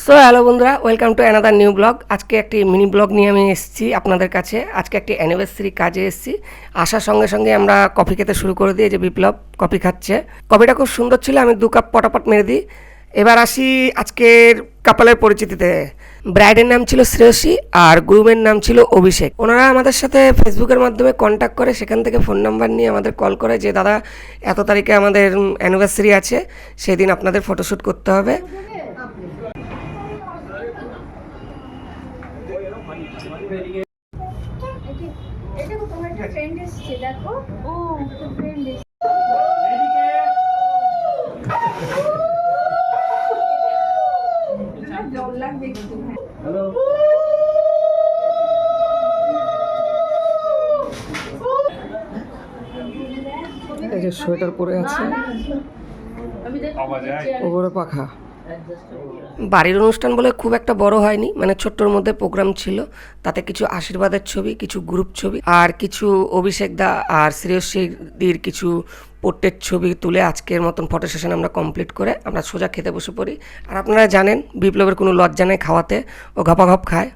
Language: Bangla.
সো হ্যালো বন্ধুরা, welcome to another new blog. আজকে একটি মিনি ব্লগ নিয়ে আমি এসেছি আপনাদের কাছে। আজকে একটি অ্যানিভার্সারি কাজে এসেছি। আসার সঙ্গে সঙ্গে আমরা কফি খেতে শুরু করে দিই। যে বিপ্লব কফি খাচ্ছে, কফিটা খুব সুন্দর ছিল। আমি 2 কাপ পটাপট মেরে দিই। এবার আসি আজকের কাপলের পরিচিতিতে। ব্রাইডের নাম ছিল শ্রেয়সী আর গ্রুমের নাম ছিল অভিষেক। ওনারা আমাদের সাথে ফেসবুকের মাধ্যমে কন্ট্যাক্ট করে, সেখান থেকে ফোন নাম্বার নিয়ে আমাদের কল করে যে দাদা এত তারিখে আমাদের অ্যানিভার্সারি আছে, সেদিন আপনাদের ফটোশ্যুট করতে হবে। এটা তো তোমার একটা ফ্রেন্ড এসেছে, দেখো। ও একটা ফ্রেন্ড এসেছে। জল লাগবে একটু। হ্যালো, এই যে সোয়েটার পরে আছে, ওপরে পাখা। বাড়ির অনুষ্ঠান বলে খুব একটা বড় হয়নি, মানে ছোট্টর মধ্যে প্রোগ্রাম ছিল। তাতে কিছু আশীর্বাদের ছবি, কিছু গ্রুপ ছবি আর কিছু অভিষেক দা আর শ্রেয়সীর কিছু পোর্ট্রেট ছবি তুলে আজকের মতন ফটো সেশন আমরা কমপ্লিট করে আমরা সোজা খেতে বসে পড়ি। আর আপনারা জানেন বিপ্লবের কোনো লজ্জা নেই খাওয়াতে, ও ঘপাঘপ খায়।